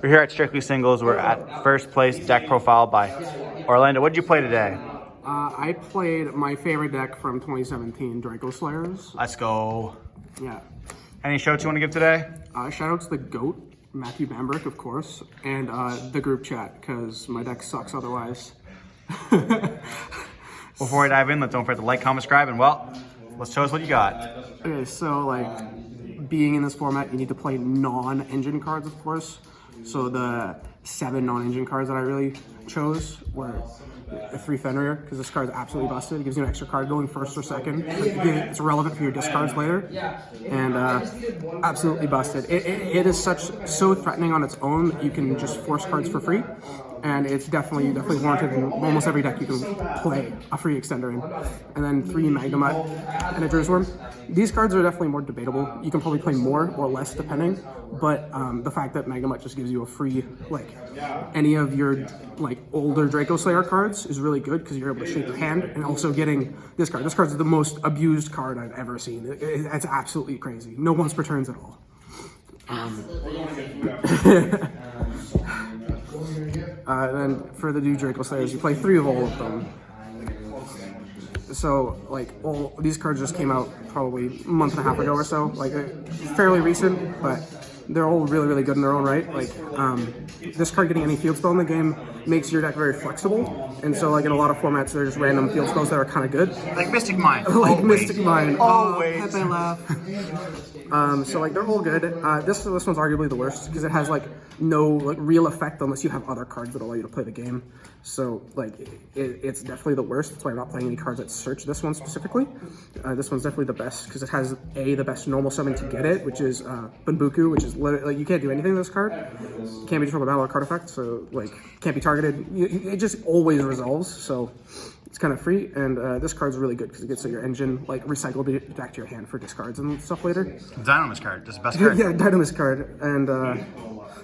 We're here at Strictly Singles. We're at first place deck profile by Orlando. What did you play today? I played my favorite deck from 2017, Dracoslayers. Let's go. Yeah. Any shout you want to give today? Shout out to the GOAT, Matthew Bambrick, of course, and the group chat, because my deck sucks otherwise. Before we dive in, don't forget to like, comment, subscribe, and well, let's show us what you got. Okay, so like, being in this format, you need to play non-engine cards, of course. So the 7 non-engine cards that I really chose were a 3 Fenrir, because this card is absolutely busted. It gives you an extra card going first or second. It's relevant for your discards later, and absolutely busted. It is so threatening on its own that you can just force cards for free, and it's definitely warranted in almost every deck you can play a free extender in. And then 3 Magnemite and a Jerusalem. These cards are definitely more debatable. You can probably play more or less depending, but the fact that Magnemite just gives you a free, like, any of your like older Dracoslayer cards is really good because you're able to shape your hand, and also getting this card. This card's the most abused card I've ever seen. It's absolutely crazy. No once per turns at all. Then for the new Dracoslayers, you play 3 of all of them. So like all these cards just came out probably a month and a half ago or so, like fairly recent, but they're all really good in their own right. Like this card getting any field spell in the game makes your deck very flexible, and so like in a lot of formats there's random field spells that are kind of good. Like Mystic Mine. Like Mystic Mine. Always. Pepe laugh. So like they're all good. This one's arguably the worst because it has like no like real effect unless you have other cards that allow you to play the game. So like it's definitely the worst. That's why I'm not playing any cards that search this one specifically. This one's definitely the best because it has the best normal summon to get it, which is Bunbuku, which is literally like, you can't do anything with this card. Can't be destroyed by battle or card effect, so like can't be targeted. It just always resolves. So it's kind of free, and this card's really good because it gets your engine like recycled back to your hand for discards and stuff later. Dynamis card. This is the best card. Yeah, Dynamis card, and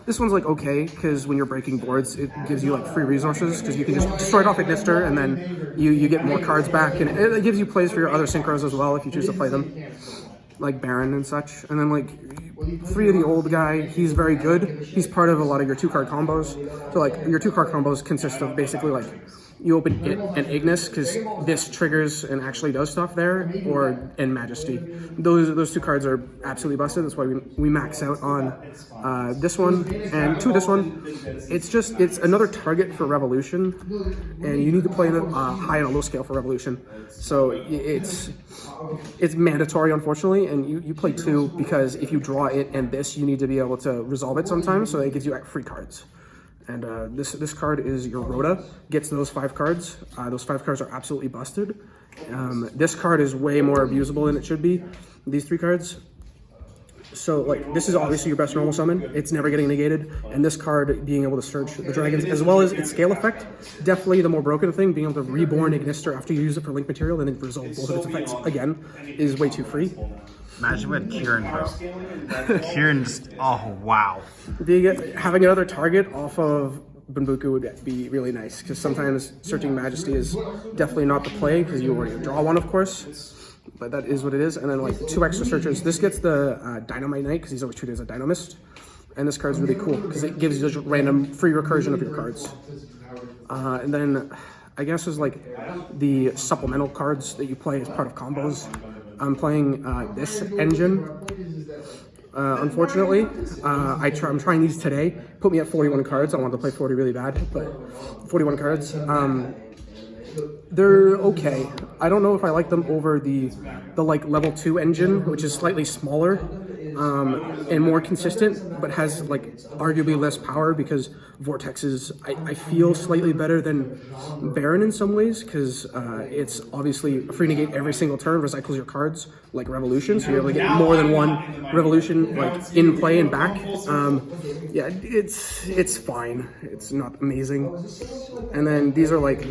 this one's like okay because when you're breaking boards, it gives you like free resources because you can just destroy it off Ignister, and then you get more cards back, and it gives you plays for your other synchros as well if you choose to play them, like Baron and such. And then like 3 of the old guy, he's very good. He's part of a lot of your 2-card combos. So like your 2-card combos consist of basically like you open it and Ignis because this triggers and actually does stuff there, and Majesty. Those 2 cards are absolutely busted. That's why we max out on this one and this one. It's another target for Revolution, and you need to play them high and a low scale for Revolution. So it's mandatory, unfortunately, and you play 2 because if you draw it and this, you need to be able to resolve it sometimes, so it gives you free cards. And this card is your Rhoda, gets those 5 cards. Those 5 cards are absolutely busted. This card is way more abusable than it should be, these 3 cards. So like this is obviously your best normal summon. It's never getting negated, and this card being able to search the dragons as well as its scale effect, definitely the more broken thing, being able to reborn Ignister after you use it for link material and then resolve both of its effects again is way too free. Imagine we had Kieran, bro. Kieran just, oh wow. Having another target off of Bunbuku would be really nice, because sometimes searching Majesty is definitely not the play, because you already draw one, of course. But that is what it is. And then like 2 extra searchers. This gets the Dynamite Knight, because he's always treated as a Dynamist. And this card's really cool, because it gives you just random free recursion of your cards. And then I guess is like the supplemental cards that you play as part of combos. I'm playing this engine. Unfortunately, I'm trying these today. Put me at 41 cards. I wanted to play 40 really bad, but 41 cards. They're okay. I don't know if I like them over the like level 2 engine, which is slightly smaller and more consistent, but has like arguably less power because Vortex is, I feel, slightly better than Baron in some ways, because it's obviously free negate every single turn, recycles your cards like Revolution, so you're able to get more than one Revolution like in play and back. Yeah, it's fine. It's not amazing. And then these are like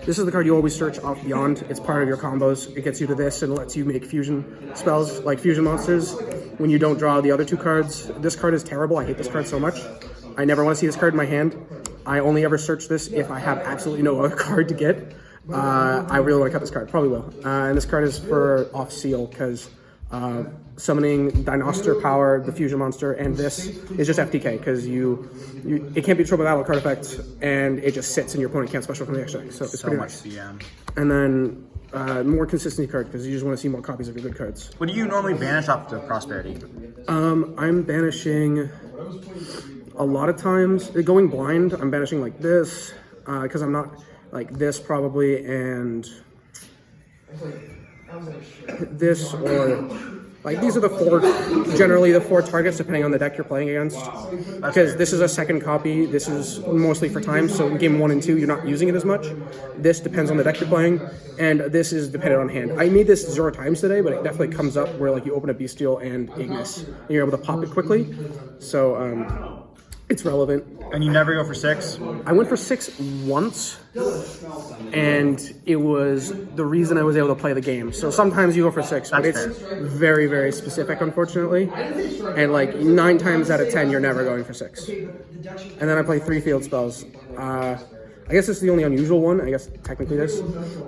this is the card you always search off Beyond. It's part of your combos. It gets you to this and lets you make fusion spells, like fusion monsters, when you don't draw the other 2 cards. This card is terrible. I hate this card so much. I never want to see this card in my hand. I only ever search this if I have absolutely no other card to get. I really want to cut this card. Probably will. And this card is for off seal, because Summoning Dinoster Power, the Fusion Monster, and this is just FTK, because it can't be trouble battle card effect, and it just sits and your opponent can't special from the extra deck, so it's pretty nice. CM. And then more consistency card, because you just want to see more copies of your good cards. What do you normally banish off the Prosperity? I'm banishing a lot of times, going blind, I'm banishing like this, because I'm not like this probably, and this, or like these are generally the four targets depending on the deck you're playing against. Because this is a second copy, this is mostly for time, so in game 1 and 2 you're not using it as much. This depends on the deck you're playing, and this is dependent on hand. I made this 0 times today, but it definitely comes up where like you open a Bestial and Ignis, and you're able to pop it quickly. So it's relevant. And you never go for 6? I went for 6 once, and it was the reason I was able to play the game. So sometimes you go for 6, but it's very, very specific, unfortunately. And like 9 times out of 10, you're never going for 6. And then I play 3 field spells. I guess this is the only unusual one, I guess technically this.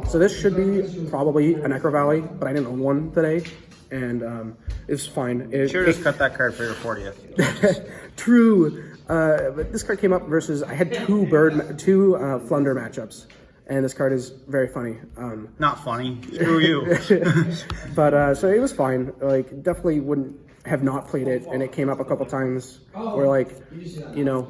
So this should be probably a Necro Valley, but I didn't own one today. And it's fine. Sure, just cut that card for your 40th. True. But this card came up versus I had two Flunder matchups, and this card is very funny. Not funny. Screw you. But so it was fine. Like, definitely wouldn't have not played it, and it came up a couple times where, like, you know,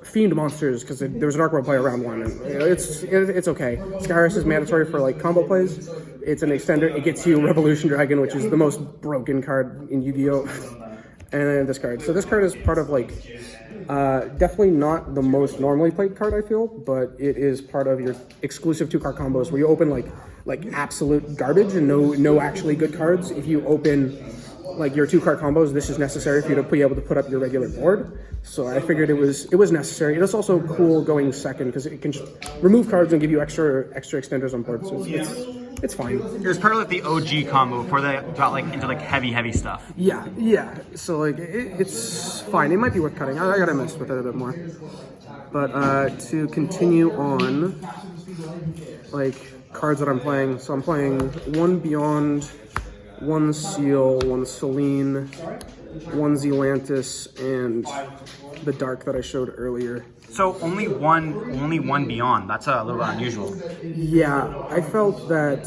Fiend monsters, because there was an Arc World play around 1, and it's okay. Skyris is mandatory for like combo plays. It's an extender. It gets you Revolution Dragon, which is the most broken card in Yu-Gi-Oh! And then this card. So this card is part of like definitely not the most normally played card, I feel, but it is part of your exclusive 2-card combos where you open like absolute garbage and no actually good cards. If you open like your 2-card combos, this is necessary for you to be able to put up your regular board. So I figured it was necessary. It's also cool going second because it can just remove cards and give you extra extenders on board. So it's fine. It was part of like the OG combo before they got like into like heavy stuff. Yeah. So like it's fine. It might be worth cutting. I gotta mess with it a bit more. But to continue on, like cards that I'm playing. So I'm playing 1 Beyond, 1 Seal, 1 Celine, 1 Zealantis, and the Dark that I showed earlier. So only one Beyond. That's a little bit unusual. Yeah, I felt that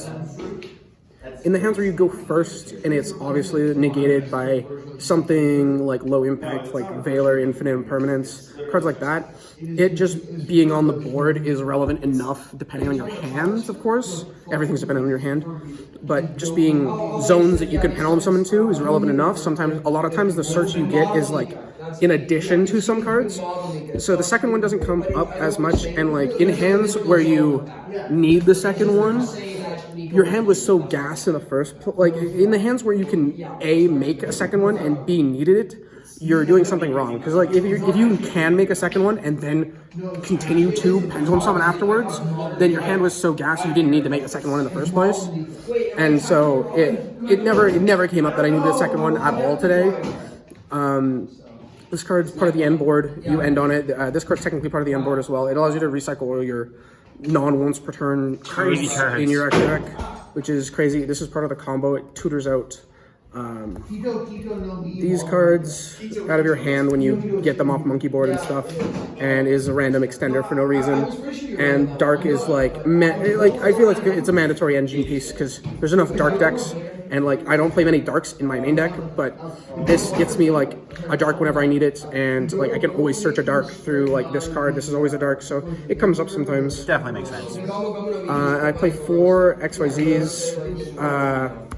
in the hands where you go first and it's obviously negated by something like low impact, like Valor, Infinite Impermanence, cards like that, it just being on the board is relevant enough depending on your hands, of course. Everything's dependent on your hand. But just being zones that you can pendulum summon to is relevant enough. Sometimes, a lot of times the search you get is like in addition to some cards. So the second one doesn't come up as much, and like in hands where you need the second one, your hand was so gassed in the first, like in the hands where you can A, make a second one, and B, needed it, you're doing something wrong. Because like if you can make a second one and then continue to pendulum summon afterwards, then your hand was so gassed you didn't need to make a second one in the first place. And so it never came up that I needed a second one at all today. This card's part of the end board. You end on it. This card's technically part of the end board as well. It allows you to recycle all your non-once per turn crazy cards in your extra deck, which is crazy. This is part of the combo. It tutors out these cards out of your hand when you get them off monkey board and stuff, and is a random extender for no reason. And Dark is like I feel like it's a mandatory engine piece because there's enough Dark decks, and like I don't play many Darks in my main deck, but this gets me like a Dark whenever I need it, and like I can always search a Dark through like this card. This is always a Dark, so it comes up sometimes. Definitely makes sense. I play 4 XYZs.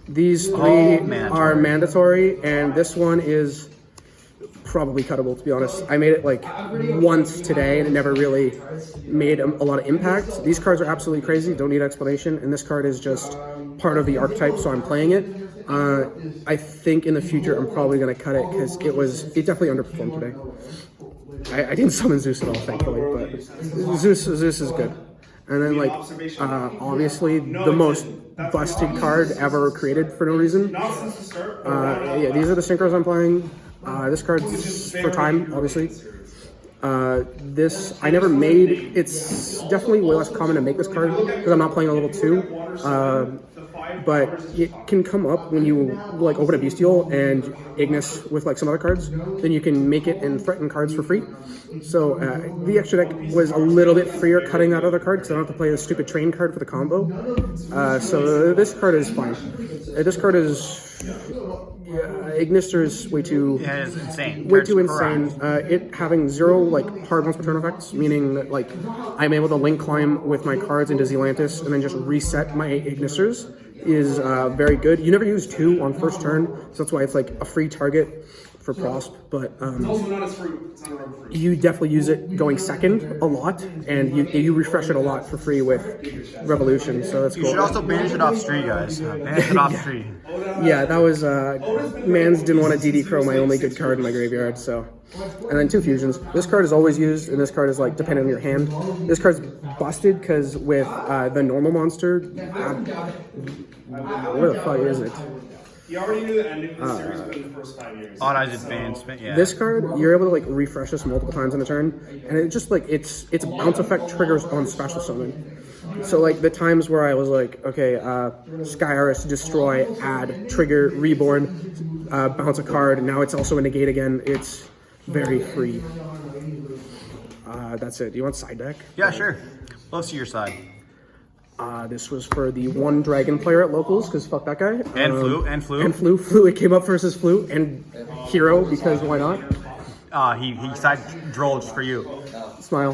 These 3 are mandatory, and this one is probably cuttable, to be honest. I made it like once today, and it never really made a lot of impact. These cards are absolutely crazy, don't need explanation, and this card is just part of the archetype, so I'm playing it. I think in the future I'm probably going to cut it, because it definitely underperformed today. I didn't summon Zeus at all, thankfully, but Zeus is good. And then, like, obviously, the most busted card ever created for no reason. Yeah, these are the synchros I'm playing. This card's for time, obviously. This, I never made. It's definitely way less common to make this card, because I'm not playing a level 2. but it can come up when you like open a bestial and Ignis with like some other cards. Then you can make it and threaten cards for free. So the extra deck was a little bit freer cutting that other card because I don't have to play the stupid train card for the combo. So this card is fine. This card is Ignister is way too. Yeah, it's insane. Way too insane. It having 0 like hard once per turn effects, meaning that like I'm able to link climb with my cards into Zealantis and then just reset my Ignisters is very good. You never use 2 on first turn, so that's why it's like a free target for Prosp, but you definitely use it going second a lot, and you refresh it a lot for free with Revolution, so that's cool. You should also banish it off street, guys. Banish it off street. Yeah, that was, Mans didn't want to DD Crow, my only good card in my graveyard, so. And then 2 fusions. This card is always used, and this card is like dependent on your hand. This card's busted because with the normal monster, where the fuck is it? You already knew the ending of the series within the first 5 years. Odd-Eyes Advancement, yeah. This card, you're able to like refresh this multiple times in a turn, and it just like its bounce effect triggers on special summon. So like the times where I was like, okay, Skyris, destroy, add, trigger, reborn, bounce a card, and now it's also a negate again. It's very free. That's it. Do you want side deck? Yeah, sure. Let's see your side. This was for the 1 dragon player at locals, because fuck that guy. And Flu. It came up versus Flu, and Hero, because why not? He side drilled for you. Smile.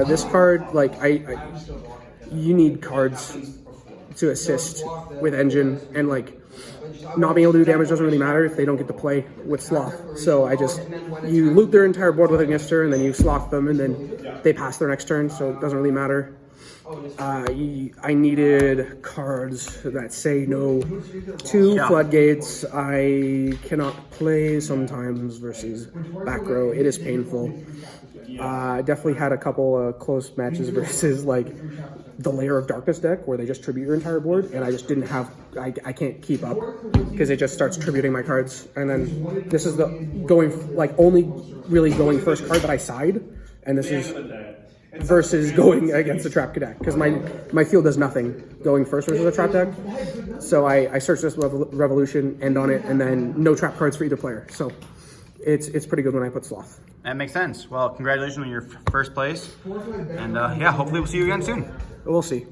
This card, like, you need cards to assist with Engine, and like, not being able to do damage doesn't really matter if they don't get to play with Sloth. So you loot their entire board with Ignister, and then you Sloth them, and then they pass their next turn, so it doesn't really matter. I needed cards that say no to Floodgates. I cannot play sometimes versus back row. It is painful. Definitely had a couple of close matches versus like the Layer of Darkness deck where they just tribute your entire board, and I just didn't have, I can't keep up because it just starts tributing my cards. And then this is the only really going first card that I side, and this is versus going against the Trap deck, because my field does nothing going first versus a Trap deck. So I search this Revolution, end on it, and then no trap cards for either player. So it's pretty good when I put Sloth. That makes sense. Well, congratulations on your first place, and yeah, hopefully we'll see you again soon. We'll see.